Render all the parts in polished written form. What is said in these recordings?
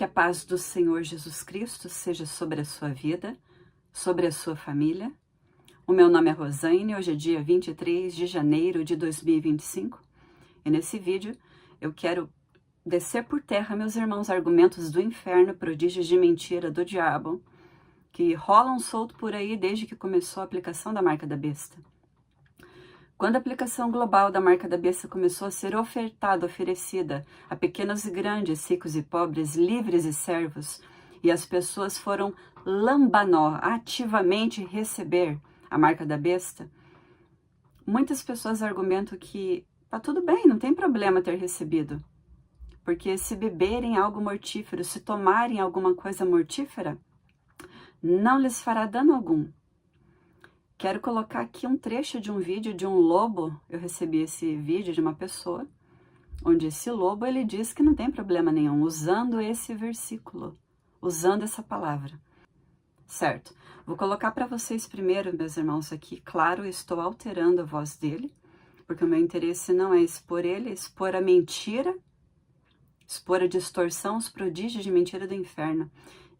Que a paz do Senhor Jesus Cristo seja sobre a sua vida, sobre a sua família. O meu nome é Rosane, hoje é dia 23 de janeiro de 2025 e nesse vídeo eu quero descer por terra, meus irmãos, argumentos do inferno, prodígios de mentira do diabo, que rolam solto por aí desde que começou a aplicação da marca da besta. Quando a aplicação global da marca da besta começou a ser oferecida a pequenos e grandes, ricos e pobres, livres e servos, e as pessoas foram lambanó, ativamente receber a marca da besta, muitas pessoas argumentam que tá tudo bem, não tem problema ter recebido, porque se beberem algo mortífero, se tomarem alguma coisa mortífera, não lhes fará dano algum. Quero colocar aqui um trecho de um vídeo de um lobo. Eu recebi esse vídeo de uma pessoa, onde esse lobo ele diz que não tem problema nenhum, usando esse versículo, usando essa palavra. Certo? Vou colocar para vocês primeiro, meus irmãos, aqui. Claro, estou alterando a voz dele, porque o meu interesse não é expor ele, é expor a mentira, expor a distorção, os prodígios de mentira do inferno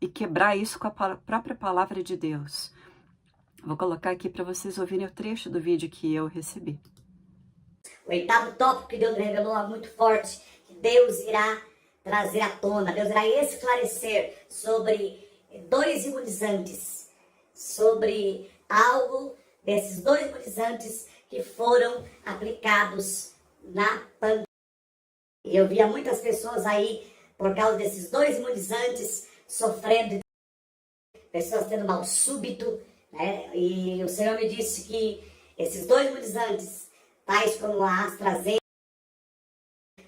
e quebrar isso com a própria palavra de Deus. Vou colocar aqui para vocês ouvirem o trecho do vídeo que eu recebi. O oitavo tópico que Deus revelou é muito forte, que Deus irá trazer à tona, Deus irá esclarecer sobre dois imunizantes, sobre algo desses dois imunizantes que foram aplicados na pandemia. E eu via muitas pessoas aí, por causa desses dois imunizantes, sofrendo, pessoas tendo mal súbito, né? E o Senhor me disse que esses dois imunizantes, tais como a AstraZeneca,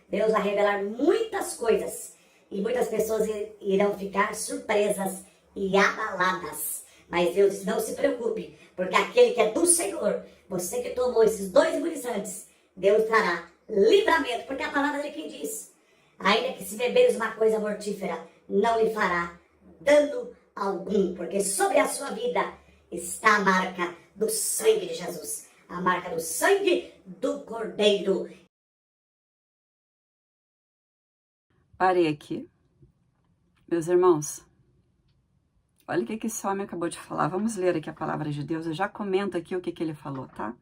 Deus vai revelar muitas coisas e muitas pessoas irão ficar surpresas e abaladas. Mas Deus disse, não se preocupe, porque aquele que é do Senhor, você que tomou esses dois imunizantes, Deus trará livramento, porque a palavra dele quem diz, ainda que se beberes uma coisa mortífera, não lhe fará dano algum, porque sobre a sua vida está a marca do sangue de Jesus, a marca do sangue do Cordeiro. Parei aqui. Meus irmãos, olha o que esse homem acabou de falar. Vamos ler aqui a palavra de Deus. Eu já comento aqui o que ele falou, tá?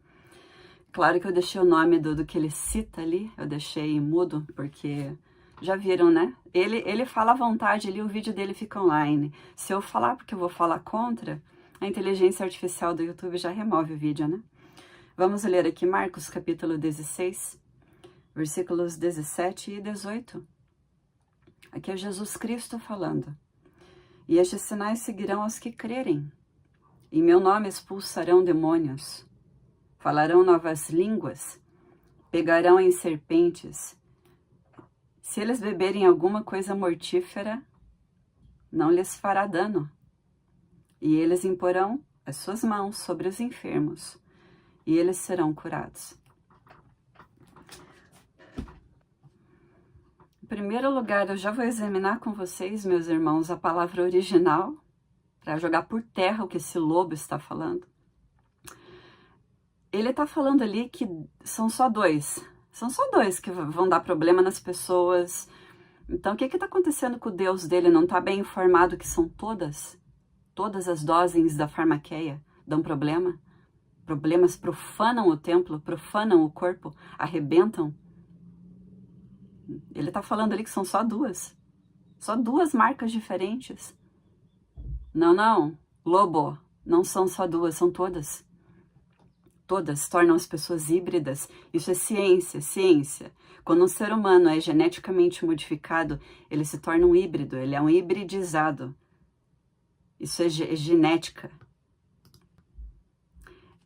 Claro que eu deixei o nome do que ele cita ali, eu deixei mudo, porque já viram, né? Ele fala à vontade ali, o vídeo dele fica online. Se eu falar porque eu vou falar contra, a inteligência artificial do YouTube já remove o vídeo, né? Vamos ler aqui Marcos capítulo 16, versículos 17 e 18. Aqui é Jesus Cristo falando. E estes sinais seguirão aos que crerem. Em meu nome expulsarão demônios. Falarão novas línguas. Pegarão em serpentes. Se eles beberem alguma coisa mortífera, não lhes fará dano. E eles imporão as suas mãos sobre os enfermos, e eles serão curados. Em primeiro lugar, eu já vou examinar com vocês, meus irmãos, a palavra original, para jogar por terra o que esse lobo está falando. Ele está falando ali que são só dois que vão dar problema nas pessoas. Então, o que está acontecendo com o Deus dele? Não está bem informado que são todas? Todas as doses da farmaqueia dão problema? Problemas profanam o templo, profanam o corpo, arrebentam? Ele está falando ali que são só duas marcas diferentes. Não, lobo, não são só duas, são todas. Todas tornam as pessoas híbridas. Isso é ciência. Quando um ser humano é geneticamente modificado, ele se torna um híbrido, ele é um hibridizado. Isso é genética.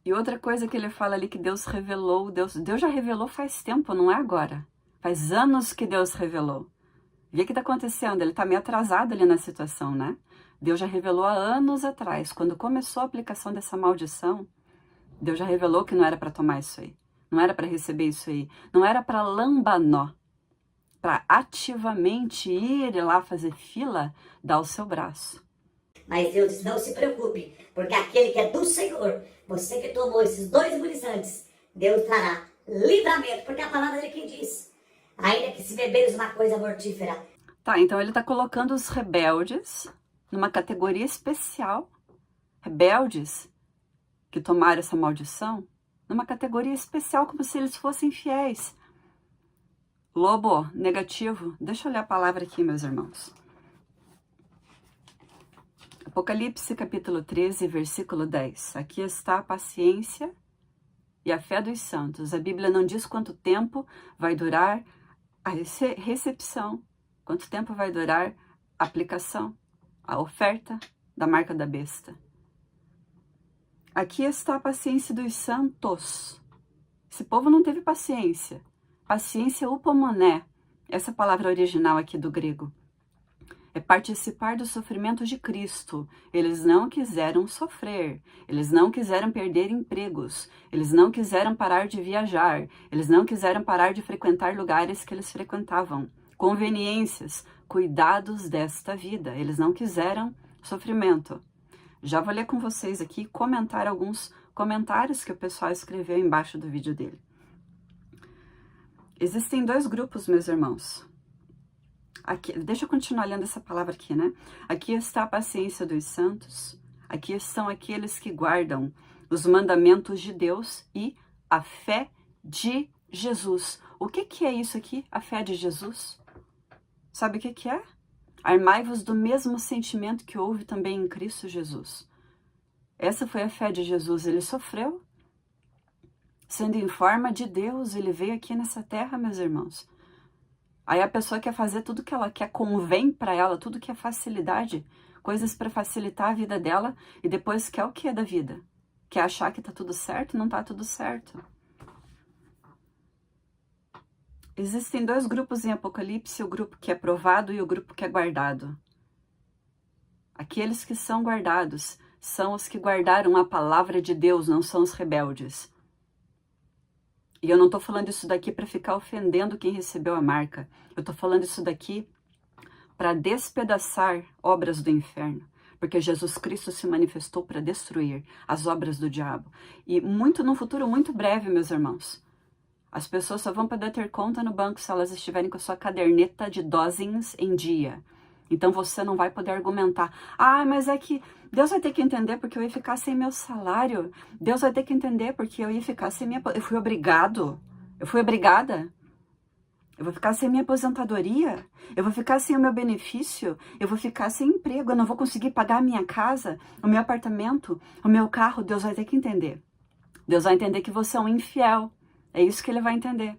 E outra coisa que ele fala ali que Deus revelou, Deus já revelou faz tempo, não é agora. Faz anos que Deus revelou. Vê o que está acontecendo, ele está meio atrasado ali na situação, né? Deus já revelou há anos atrás, quando começou a aplicação dessa maldição, Deus já revelou que não era para tomar isso aí, não era para receber isso aí, não era para lambanó, para ativamente ir lá fazer fila, dar o seu braço. Mas Deus diz, não se preocupe, porque aquele que é do Senhor, você que tomou esses dois imunizantes, Deus trará livramento, porque a palavra dele quem diz, ainda que se beberes uma coisa mortífera. Tá, então ele está colocando os rebeldes numa categoria especial. Rebeldes que tomaram essa maldição numa categoria especial, como se eles fossem fiéis. Lobo, negativo. Deixa eu olhar a palavra aqui, meus irmãos. Apocalipse, capítulo 13, versículo 10. Aqui está a paciência e a fé dos santos. A Bíblia não diz quanto tempo vai durar a recepção, quanto tempo vai durar a aplicação, a oferta da marca da besta. Aqui está a paciência dos santos. Esse povo não teve paciência. Paciência upomoné, essa palavra original aqui do grego. É participar do sofrimento de Cristo. Eles não quiseram sofrer, eles não quiseram perder empregos, eles não quiseram parar de viajar, eles não quiseram parar de frequentar lugares que eles frequentavam. Conveniências, cuidados desta vida. Eles não quiseram sofrimento. Já vou ler com vocês aqui, comentar alguns comentários que o pessoal escreveu embaixo do vídeo dele. Existem dois grupos, meus irmãos. Aqui, deixa eu continuar lendo essa palavra aqui, né? Aqui está a paciência dos santos. Aqui estão aqueles que guardam os mandamentos de Deus e a fé de Jesus. O que é isso aqui? A fé de Jesus? Sabe o que é? Armai-vos do mesmo sentimento que houve também em Cristo Jesus. Essa foi a fé de Jesus. Ele sofreu. Sendo em forma de Deus, ele veio aqui nessa terra, meus irmãos. Aí a pessoa quer fazer tudo que ela quer, convém para ela, tudo que é facilidade, coisas para facilitar a vida dela, e depois quer o que da vida? Quer achar que tá tudo certo? Não tá tudo certo. Existem dois grupos em Apocalipse, o grupo que é provado e o grupo que é guardado. Aqueles que são guardados são os que guardaram a palavra de Deus, não são os rebeldes. E eu não estou falando isso daqui para ficar ofendendo quem recebeu a marca. Eu estou falando isso daqui para despedaçar obras do inferno. Porque Jesus Cristo se manifestou para destruir as obras do diabo. E num futuro muito breve, meus irmãos, as pessoas só vão poder ter conta no banco se elas estiverem com a sua caderneta de dozens em dia. Então você não vai poder argumentar. Ah, mas é que Deus vai ter que entender porque eu ia ficar sem meu salário. Deus vai ter que entender porque eu ia ficar sem minha... Eu fui obrigado. Eu fui obrigada. Eu vou ficar sem minha aposentadoria. Eu vou ficar sem o meu benefício. Eu vou ficar sem emprego. Eu não vou conseguir pagar a minha casa, o meu apartamento, o meu carro. Deus vai ter que entender. Deus vai entender que você é um infiel. É isso que ele vai entender.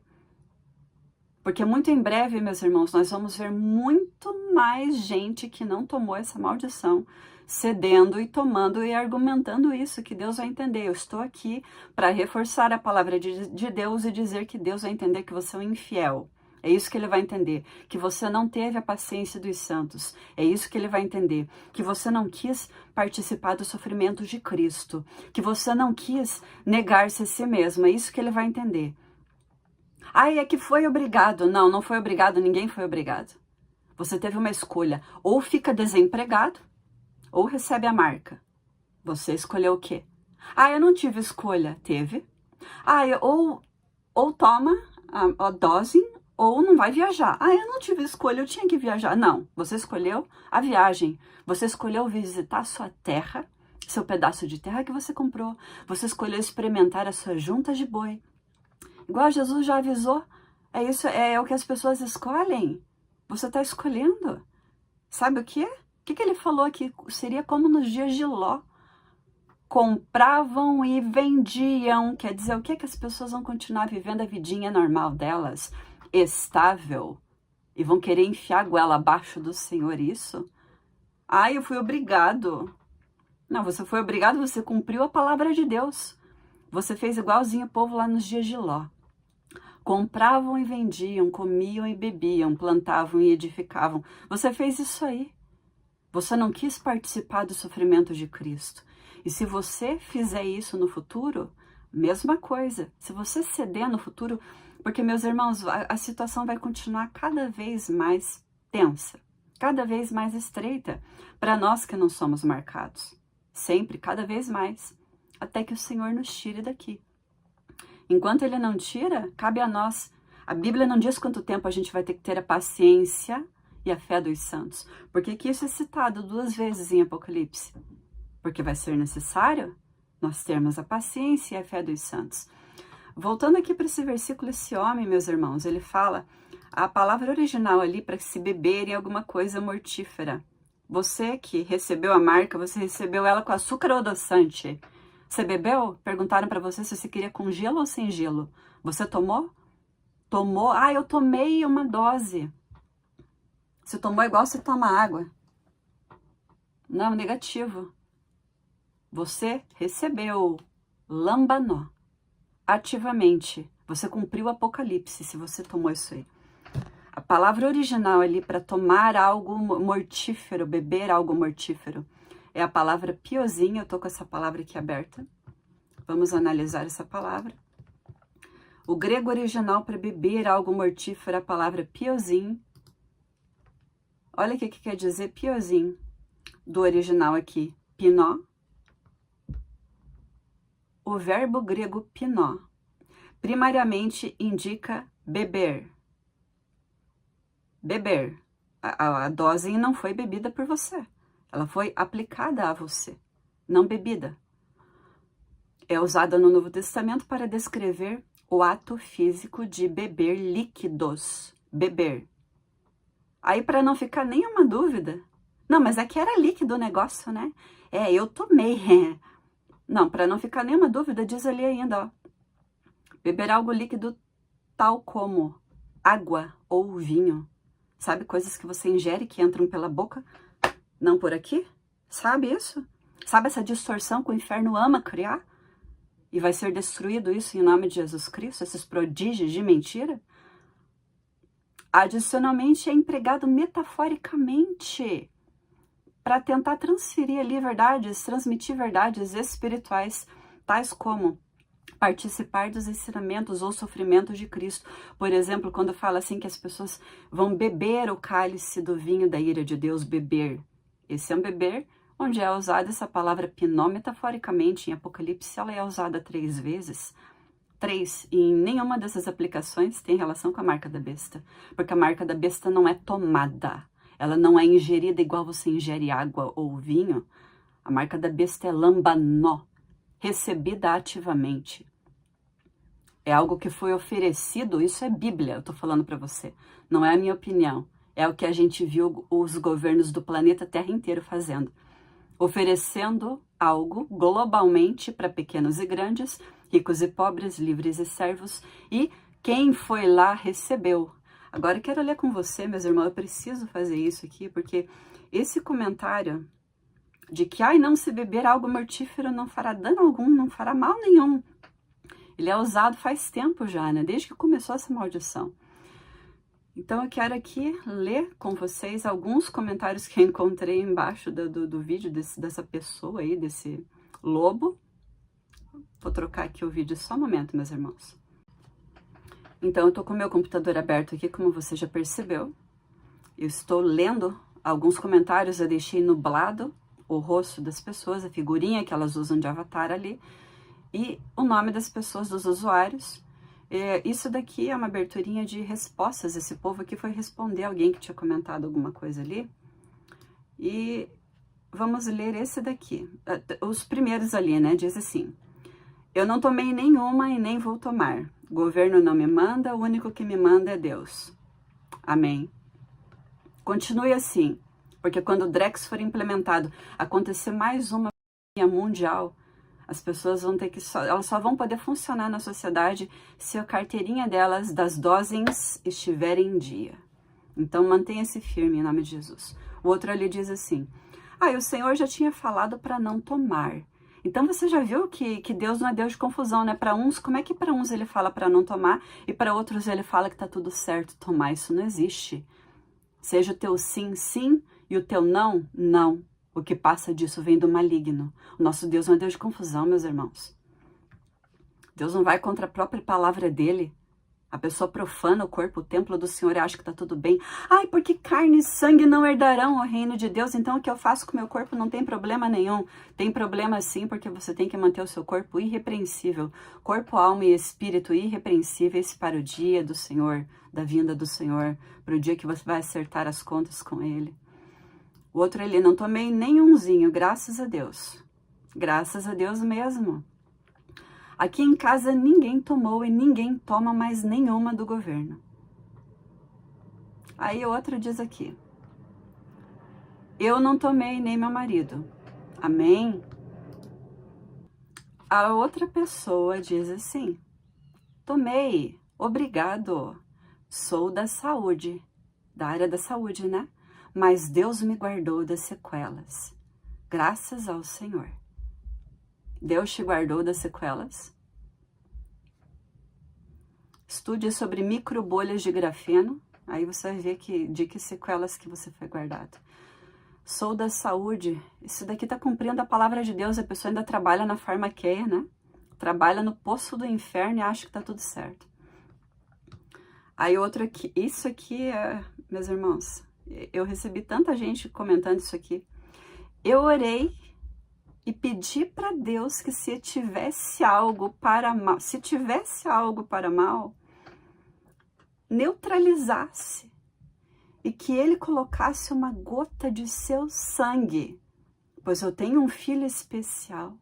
Porque muito em breve, meus irmãos, nós vamos ver muito mais gente que não tomou essa maldição, cedendo e tomando e argumentando isso, que Deus vai entender. Eu estou aqui para reforçar a palavra de Deus e dizer que Deus vai entender que você é um infiel. É isso que ele vai entender, que você não teve a paciência dos santos. É isso que ele vai entender, que você não quis participar do sofrimento de Cristo, que você não quis negar-se a si mesmo. É isso que ele vai entender. Ai, é que foi obrigado. Não, não foi obrigado, ninguém foi obrigado. Você teve uma escolha, ou fica desempregado, ou recebe a marca. Você escolheu o quê? Ah, eu não tive escolha. Teve. Ah, ou toma a dose, ou não vai viajar. Ah, eu não tive escolha, eu tinha que viajar. Não, você escolheu a viagem. Você escolheu visitar sua terra, seu pedaço de terra que você comprou. Você escolheu experimentar a sua junta de boi. Igual Jesus já avisou, é o que as pessoas escolhem. Você está escolhendo. Sabe o que é? O que ele falou aqui? Seria como nos dias de Ló. Compravam e vendiam. Quer dizer, o que as pessoas vão continuar vivendo a vidinha normal delas? Estável. E vão querer enfiar a goela abaixo do Senhor, isso? Ah, eu fui obrigado. Não, você foi obrigado, você cumpriu a palavra de Deus. Você fez igualzinho o povo lá nos dias de Ló. Compravam e vendiam, comiam e bebiam, plantavam e edificavam. Você fez isso aí. Você não quis participar do sofrimento de Cristo. E se você fizer isso no futuro, mesma coisa. Se você ceder no futuro, porque, meus irmãos, a situação vai continuar cada vez mais tensa, cada vez mais estreita, para nós que não somos marcados. Sempre, cada vez mais, até que o Senhor nos tire daqui. Enquanto Ele não tira, cabe a nós. A Bíblia não diz quanto tempo a gente vai ter que ter a paciência e a fé dos santos. Por que que isso é citado 2 vezes em Apocalipse? Porque vai ser necessário nós termos a paciência e a fé dos santos. Voltando aqui para esse versículo, esse homem, meus irmãos, ele fala a palavra original ali para se beber em alguma coisa mortífera. Você que recebeu a marca, você recebeu ela com açúcar ou adoçante. Você bebeu? Perguntaram para você se você queria com gelo ou sem gelo. Você tomou? Tomou? Ah, eu tomei uma dose. Você tomou igual você toma água. Não, negativo. Você recebeu lambanó. Ativamente. Você cumpriu o Apocalipse se você tomou isso aí. A palavra original ali para tomar algo mortífero, beber algo mortífero, é a palavra piosim. Eu tô com essa palavra aqui aberta. Vamos analisar essa palavra. O grego original para beber algo mortífero é a palavra piosim. Olha o que quer dizer piosim do original aqui, pinó. O verbo grego pinó primariamente indica beber. Beber. A dose não foi bebida por você. Ela foi aplicada a você, não bebida. É usada no Novo Testamento para descrever o ato físico de beber líquidos. Beber. Aí, para não ficar nenhuma dúvida, não, mas aqui era líquido o negócio, né? É, eu tomei. Não, para não ficar nenhuma dúvida, diz ali ainda, ó. Beber algo líquido tal como água ou vinho. Sabe, coisas que você ingere que entram pela boca, não por aqui? Sabe isso? Sabe essa distorção que o inferno ama criar? E vai ser destruído isso em nome de Jesus Cristo, esses prodígios de mentira? Adicionalmente, é empregado metaforicamente para tentar transferir ali verdades, transmitir verdades espirituais, tais como participar dos ensinamentos ou sofrimentos de Cristo. Por exemplo, quando fala assim que as pessoas vão beber o cálice do vinho da ira de Deus, beber. Esse é um beber onde é usada essa palavra pinó metaforicamente. Em Apocalipse ela é usada 3 vezes. 3, e em nenhuma dessas aplicações tem relação com a marca da besta. Porque a marca da besta não é tomada. Ela não é ingerida igual você ingere água ou vinho. A marca da besta é lambanó, recebida ativamente. É algo que foi oferecido, isso é Bíblia, eu tô falando para você. Não é a minha opinião. É o que a gente viu os governos do planeta Terra inteiro fazendo. Oferecendo algo globalmente para pequenos e grandes, ricos e pobres, livres e servos. E quem foi lá recebeu. Agora eu quero ler com você, meus irmãos, eu preciso fazer isso aqui, porque esse comentário de que, ai, não, se beber algo mortífero não fará dano algum, não fará mal nenhum. Ele é usado faz tempo já, né? Desde que começou essa maldição. Então eu quero aqui ler com vocês alguns comentários que eu encontrei embaixo do vídeo dessa pessoa aí, desse lobo. Vou trocar aqui o vídeo só um momento, meus irmãos. Então eu tô com o meu computador aberto aqui, como você já percebeu. Eu estou lendo alguns comentários, eu deixei nublado o rosto das pessoas, a figurinha que elas usam de avatar ali, e o nome das pessoas, dos usuários. Isso daqui é uma aberturinha de respostas. Esse povo aqui foi responder alguém que tinha comentado alguma coisa ali. E vamos ler esse daqui. Os primeiros ali, né? Diz assim: eu não tomei nenhuma e nem vou tomar. O governo não me manda, o único que me manda é Deus. Amém. Continue assim, porque quando o Drex for implementado, acontecer mais uma pandemia mundial, as pessoas vão ter que elas só vão poder funcionar na sociedade se a carteirinha delas, das doses, estiver em dia. Então mantenha-se firme em nome de Jesus. O outro ali diz assim: o Senhor já tinha falado para não tomar. Então você já viu que Deus não é Deus de confusão, né? Para uns, como é que para uns ele fala para não tomar e para outros ele fala que tá tudo certo tomar? Isso não existe. Seja o teu sim, sim, e o teu não, não. O que passa disso vem do maligno. O nosso Deus não é Deus de confusão, meus irmãos. Deus não vai contra a própria palavra dele. A pessoa profana o corpo, o templo do Senhor, e acha que tá tudo bem. Ai, porque carne e sangue não herdarão o reino de Deus, então o que eu faço com o meu corpo não tem problema nenhum. Tem problema sim, porque você tem que manter o seu corpo irrepreensível. Corpo, alma e espírito irrepreensíveis para o dia do Senhor, da vinda do Senhor, para o dia que você vai acertar as contas com Ele. O outro ali, não tomei nenhumzinho, graças a Deus. Graças a Deus mesmo. Aqui em casa ninguém tomou e ninguém toma mais nenhuma do governo. Aí outro diz aqui, eu não tomei nem meu marido. Amém? A outra pessoa diz assim, tomei, obrigado, sou da saúde, da área da saúde, né? Mas Deus me guardou das sequelas, graças ao Senhor. Deus te guardou das sequelas? Estude sobre microbolhas de grafeno, aí você vai ver de que sequelas que você foi guardado. Sou da saúde, isso daqui está cumprindo a palavra de Deus, a pessoa ainda trabalha na farmaqueia, né? Trabalha no poço do inferno e acha que está tudo certo. Aí outro aqui, isso aqui, meus irmãos, eu recebi tanta gente comentando isso aqui. Eu orei e pedi para Deus que se tivesse algo para mal, neutralizasse e que Ele colocasse uma gota de seu sangue, pois eu tenho um filho especial.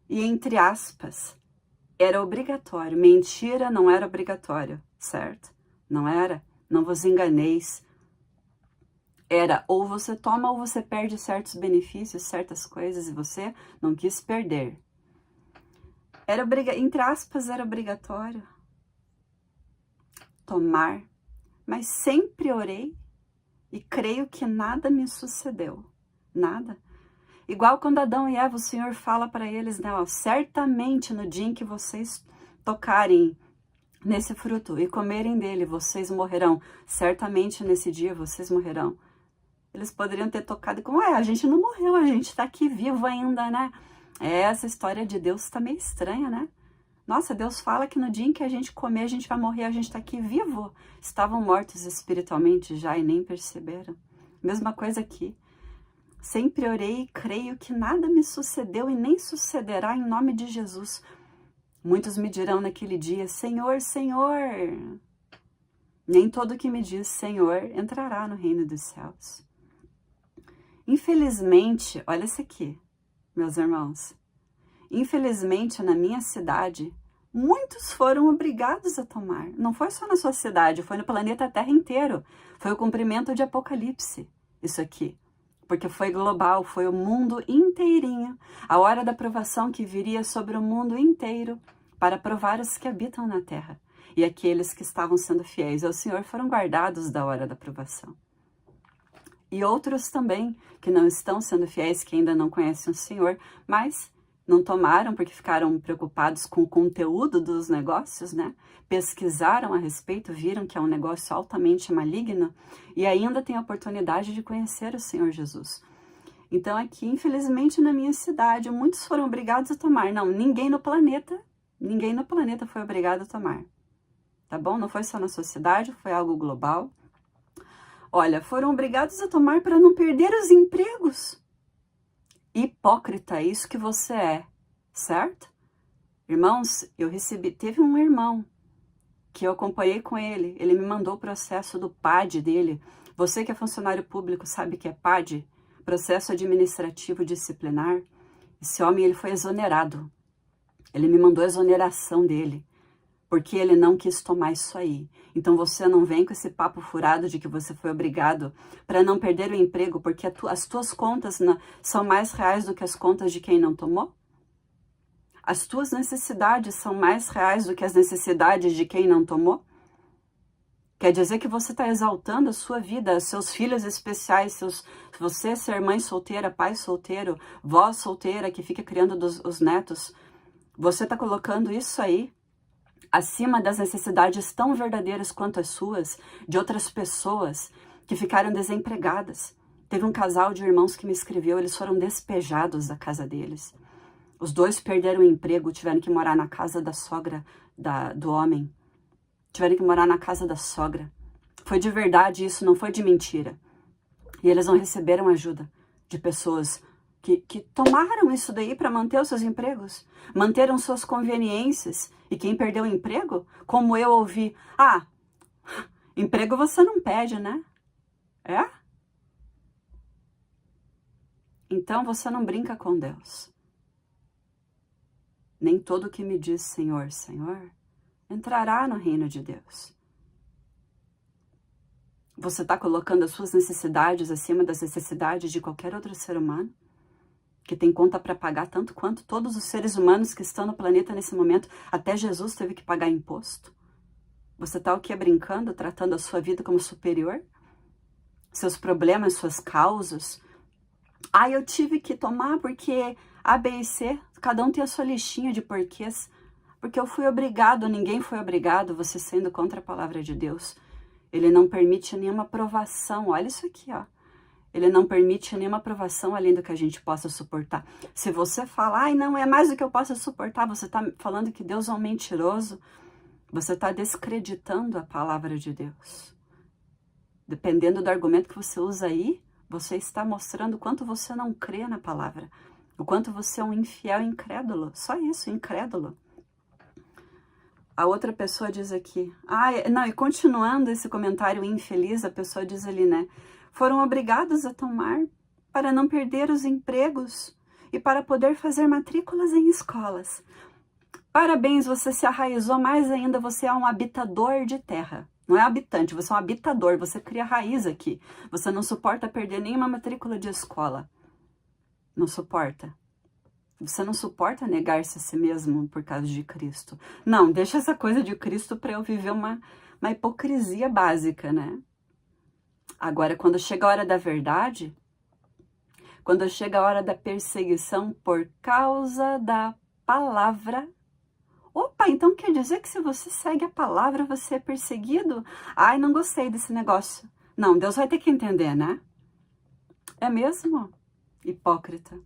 E entre aspas, era obrigatório. Mentira, não era obrigatório, certo? Não era. Não vos enganeis. Era ou você toma ou você perde certos benefícios, certas coisas, e você não quis perder. Entre aspas, era obrigatório tomar, mas sempre orei e creio que nada me sucedeu. Nada. Igual quando Adão e Eva, o Senhor fala para eles, né, ó, certamente no dia em que vocês tocarem nesse fruto e comerem dele, vocês morrerão. Certamente nesse dia vocês morrerão. Eles poderiam ter tocado como, a gente não morreu, a gente tá aqui vivo ainda, né? Essa história de Deus tá meio estranha, né? Nossa, Deus fala que no dia em que a gente comer, a gente vai morrer, a gente tá aqui vivo. Estavam mortos espiritualmente já e nem perceberam. Mesma coisa aqui. Sempre orei e creio que nada me sucedeu e nem sucederá em nome de Jesus. Muitos me dirão naquele dia, Senhor, Senhor. Nem todo que me diz Senhor entrará no reino dos céus. Infelizmente, olha isso aqui, meus irmãos. Infelizmente, na minha cidade, muitos foram obrigados a tomar. Não foi só na sua cidade, foi no planeta Terra inteiro. Foi o cumprimento de Apocalipse, isso aqui. Porque foi global, foi o mundo inteirinho. A hora da provação que viria sobre o mundo inteiro para provar os que habitam na terra. E aqueles que estavam sendo fiéis ao Senhor foram guardados da hora da provação. E outros também que não estão sendo fiéis, que ainda não conhecem o Senhor, mas não tomaram porque ficaram preocupados com o conteúdo dos negócios, né? Pesquisaram a respeito, viram que é um negócio altamente maligno e ainda tem a oportunidade de conhecer o Senhor Jesus. Então aqui, infelizmente, na minha cidade, muitos foram obrigados a tomar. Não, ninguém no planeta foi obrigado a tomar. Tá bom? Não foi só na sua cidade, foi algo global. Olha, foram obrigados a tomar para não perder os empregos. Hipócrita, é isso que você é, certo? Irmãos, teve um irmão que eu acompanhei com ele me mandou o processo do PAD dele. Você que é funcionário público sabe que é PAD? Processo Administrativo Disciplinar. Esse homem, ele foi exonerado. Ele me mandou a exoneração dele, porque ele não quis tomar isso aí. Então você não vem com esse papo furado de que você foi obrigado para não perder o emprego, porque as tuas contas são mais reais do que as contas de quem não tomou? As tuas necessidades são mais reais do que as necessidades de quem não tomou? Quer dizer que você está exaltando a sua vida, seus filhos especiais, você ser mãe solteira, pai solteiro, vó solteira que fica criando os netos. Você está colocando isso aí acima das necessidades tão verdadeiras quanto as suas, de outras pessoas que ficaram desempregadas. Teve um casal de irmãos que me escreveu, eles foram despejados da casa deles. Os dois perderam o emprego, tiveram que morar na casa da sogra do homem. tiveram que morar na casa da sogra. Foi de verdade isso, não foi de mentira. E eles não receberam ajuda de pessoas que tomaram isso daí para manter os seus empregos, manteram suas conveniências. E quem perdeu o emprego, como eu ouvi, emprego você não pede, né? É? Então você não brinca com Deus. Nem todo que me diz Senhor, Senhor, entrará no reino de Deus. Você está colocando as suas necessidades acima das necessidades de qualquer outro ser humano? Que tem conta para pagar tanto quanto todos os seres humanos que estão no planeta nesse momento. Até Jesus teve que pagar imposto. Você está o quê? Brincando, tratando a sua vida como superior? Seus problemas, suas causas? Eu tive que tomar porque A, B e C, cada um tem a sua listinha de porquês. Porque eu fui obrigado, ninguém foi obrigado, você sendo contra a palavra de Deus. Ele não permite nenhuma provação. Olha isso aqui, ó. Ele não permite nenhuma provação além do que a gente possa suportar. Se você fala, não é mais do que eu possa suportar, você está falando que Deus é um mentiroso, você está descreditando a palavra de Deus. Dependendo do argumento que você usa aí, você está mostrando o quanto você não crê na palavra, o quanto você é um infiel incrédulo. Só isso, incrédulo. A outra pessoa diz aqui, e continuando esse comentário infeliz, a pessoa diz ali, né? Foram obrigados a tomar para não perder os empregos e para poder fazer matrículas em escolas. Parabéns, você se arraizou mais ainda, você é um habitador de terra. Não é habitante, você é um habitador, você cria raiz aqui. Você não suporta perder nenhuma matrícula de escola. Não suporta. Você não suporta negar-se a si mesmo por causa de Cristo. Não, deixa essa coisa de Cristo para eu viver uma hipocrisia básica, né? Agora, quando chega a hora da verdade, quando chega a hora da perseguição por causa da palavra, então quer dizer que se você segue a palavra, você é perseguido? Não gostei desse negócio. Não, Deus vai ter que entender, né? É mesmo? Hipócrita.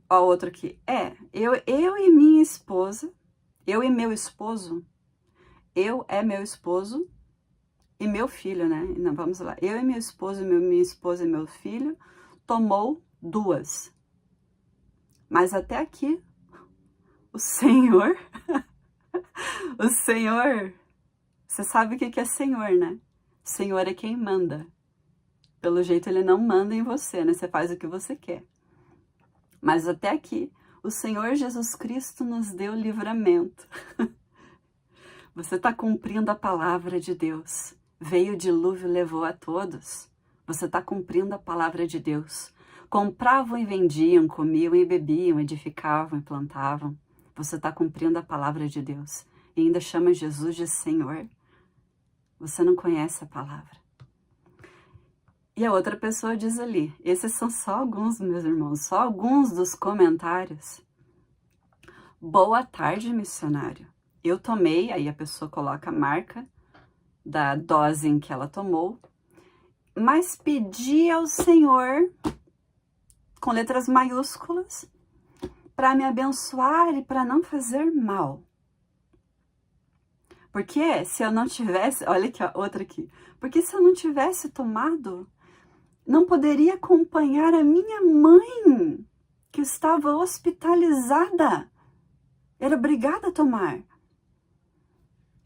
Outro aqui. Eu e minha esposa, eu e meu esposo, eu é meu esposo e meu filho, né? Não, vamos lá. Eu e meu esposo, minha esposa e meu filho, tomou 2. Mas até aqui, o Senhor, você sabe o que é Senhor, né? Senhor é quem manda. Pelo jeito, ele não manda em você, né? Você faz o que você quer. Mas até aqui, o Senhor Jesus Cristo nos deu livramento. Você está cumprindo a palavra de Deus. Veio o dilúvio e levou a todos. Você está cumprindo a palavra de Deus. Compravam e vendiam, comiam e bebiam, edificavam e plantavam. Você está cumprindo a palavra de Deus. E ainda chama Jesus de Senhor. Você não conhece a palavra. E a outra pessoa diz ali, esses são só alguns, meus irmãos, só alguns dos comentários. Boa tarde, missionário. Eu tomei, aí a pessoa coloca a marca da dose em que ela tomou, mas pedi ao Senhor, com letras maiúsculas, para me abençoar e para não fazer mal. Porque se eu não tivesse, olha aqui, outra aqui, porque se eu não tivesse tomado, não poderia acompanhar a minha mãe, que estava hospitalizada. Era obrigada a tomar.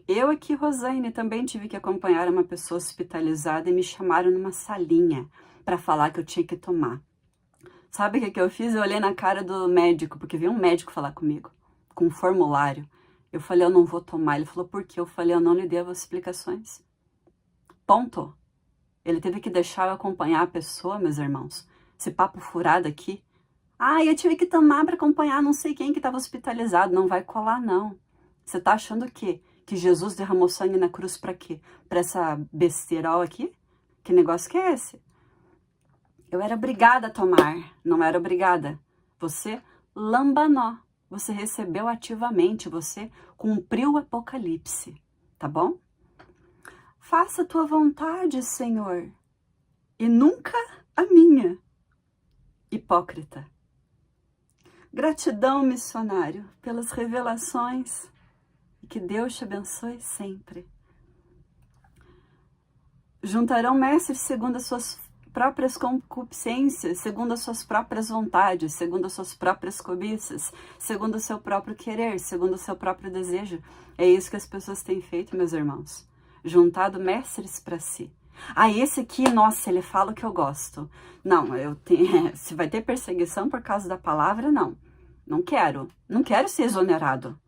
Eu aqui, Rosane, também tive que acompanhar uma pessoa hospitalizada e me chamaram numa salinha para falar que eu tinha que tomar. Sabe o que eu fiz? Eu olhei na cara do médico, porque veio um médico falar comigo, com um formulário. Eu falei, eu não vou tomar. Ele falou, por quê? Eu falei, eu não lhe devo explicações. Ponto. Ele teve que deixar eu acompanhar a pessoa, meus irmãos. Esse papo furado aqui. Eu tive que tomar para acompanhar não sei quem que estava hospitalizado. Não vai colar, não. Você tá achando o quê? Que Jesus derramou sangue na cruz para quê? Para essa besteirol aqui? Que negócio que é esse? Eu era obrigada a tomar. Não era obrigada. Você lambanou. Você recebeu ativamente. Você cumpriu o Apocalipse. Tá bom? Faça a tua vontade, Senhor, e nunca a minha. Hipócrita. Gratidão, missionário, pelas revelações. E que Deus te abençoe sempre. Juntarão mestres segundo as suas próprias concupiscências, segundo as suas próprias vontades, segundo as suas próprias cobiças, segundo o seu próprio querer, segundo o seu próprio desejo. É isso que as pessoas têm feito, meus irmãos. Juntado mestres para si. Ah, esse aqui, nossa, ele fala o que eu gosto. Não, se vai ter perseguição por causa da palavra, não. Não quero ser exonerado.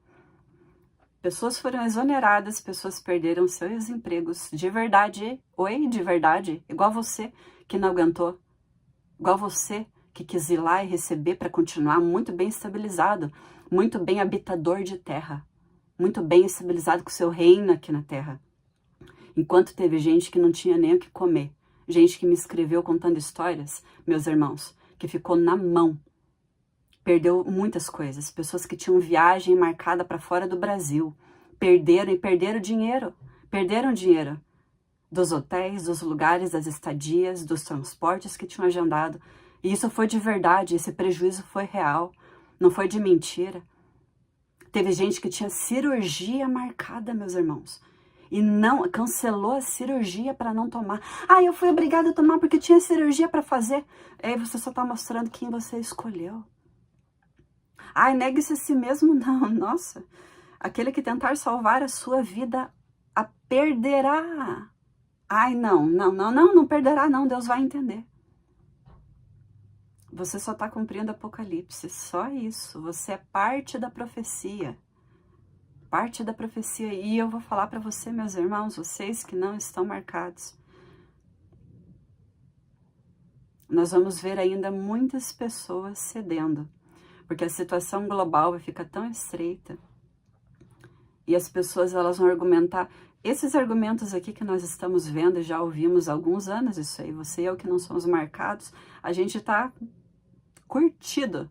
Pessoas foram exoneradas, pessoas perderam seus empregos de verdade. Oi, de verdade. Igual você que não aguentou. Igual você que quis ir lá e receber para continuar muito bem estabilizado. Muito bem habitador de terra. Muito bem estabilizado com o seu reino aqui na terra. Enquanto teve gente que não tinha nem o que comer. Gente que me escreveu contando histórias, meus irmãos, que ficou na mão. Perdeu muitas coisas. Pessoas que tinham viagem marcada para fora do Brasil. Perderam dinheiro. Perderam dinheiro. Dos hotéis, dos lugares, das estadias, dos transportes que tinham agendado. E isso foi de verdade. Esse prejuízo foi real. Não foi de mentira. Teve gente que tinha cirurgia marcada, meus irmãos. E não cancelou a cirurgia para não tomar. Ah, eu fui obrigada a tomar porque tinha cirurgia para fazer. Aí você só está mostrando quem você escolheu. Ai, negue-se a si mesmo, não. Nossa, aquele que tentar salvar a sua vida, a perderá. Ai, não perderá, não. Deus vai entender. Você só está cumprindo Apocalipse, só isso. Você é parte da profecia. Parte da profecia. E eu vou falar para você, meus irmãos, vocês que não estão marcados. Nós vamos ver ainda muitas pessoas cedendo. Porque a situação global vai ficar tão estreita. E as pessoas, elas vão argumentar. Esses argumentos aqui que nós estamos vendo, e já ouvimos há alguns anos isso aí. Você e eu que não somos marcados, a gente está curtido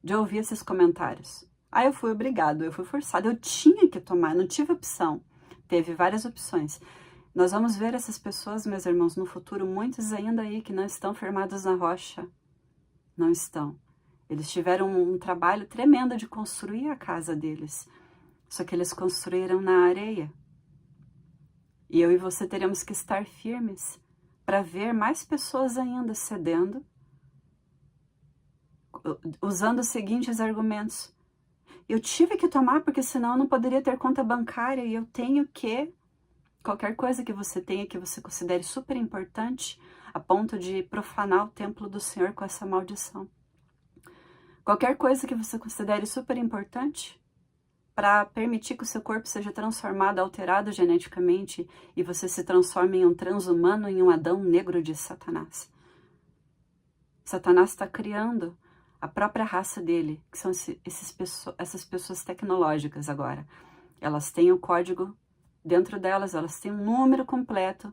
de ouvir esses comentários. Ah, eu fui obrigado, eu fui forçado, eu tinha que tomar, não tive opção. Teve várias opções. Nós vamos ver essas pessoas, meus irmãos, no futuro, muitos ainda aí que não estão firmados na rocha. Não estão. Eles tiveram um trabalho tremendo de construir a casa deles. Só que eles construíram na areia. E eu e você teremos que estar firmes para ver mais pessoas ainda cedendo, usando os seguintes argumentos. Eu tive que tomar porque senão eu não poderia ter conta bancária e eu tenho que... Qualquer coisa que você tenha que você considere super importante a ponto de profanar o templo do Senhor com essa maldição. Qualquer coisa que você considere super importante para permitir que o seu corpo seja transformado, alterado geneticamente e você se transforme em um transhumano, em um Adão negro de Satanás. Satanás está criando a própria raça dele, que são essas pessoas tecnológicas agora. Elas têm o código dentro delas, elas têm um número completo,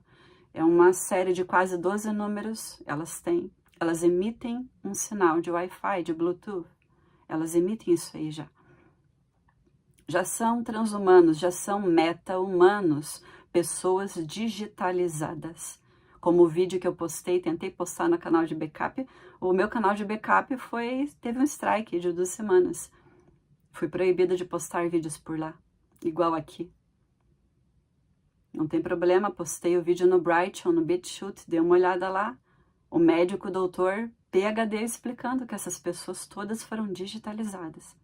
é uma série de quase 12 números, elas emitem um sinal de Wi-Fi, de Bluetooth. Elas emitem isso aí já. Já são transhumanos, já são meta-humanos, pessoas digitalizadas. Como o vídeo que eu postei, tentei postar no canal de backup, o meu canal de backup teve um strike de 2 semanas. Fui proibida de postar vídeos por lá, igual aqui. Não tem problema, postei o vídeo no Brighteon, no BitChute, dei uma olhada lá. O médico, o doutor, PhD, explicando que essas pessoas todas foram digitalizadas.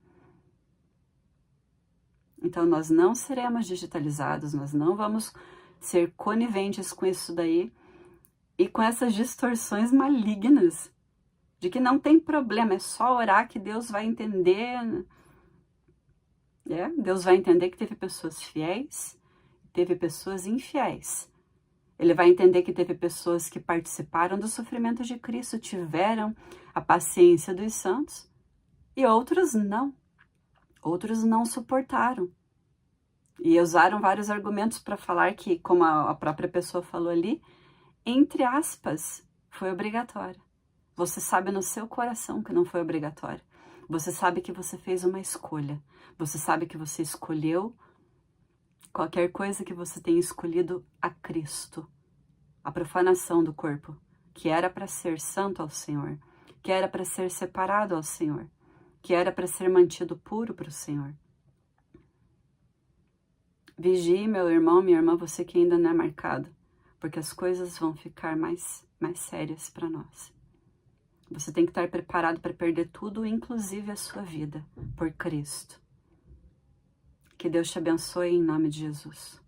Então, nós não seremos digitalizados, nós não vamos ser coniventes com isso daí e com essas distorções malignas de que não tem problema, é só orar que Deus vai entender. Deus vai entender que teve pessoas fiéis, teve pessoas infiéis. Ele vai entender que teve pessoas que participaram do sofrimento de Cristo, tiveram a paciência dos santos, e outros não. Outros não suportaram. E usaram vários argumentos para falar que, como a própria pessoa falou ali, entre aspas, foi obrigatório. Você sabe no seu coração que não foi obrigatório. Você sabe que você fez uma escolha. Você sabe que você escolheu qualquer coisa que você tenha escolhido a Cristo. A profanação do corpo, que era para ser santo ao Senhor, que era para ser separado ao Senhor, que era para ser mantido puro para o Senhor. Vigie, meu irmão, minha irmã, você que ainda não é marcado, porque as coisas vão ficar mais sérias para nós. Você tem que estar preparado para perder tudo, inclusive a sua vida, por Cristo. Que Deus te abençoe em nome de Jesus.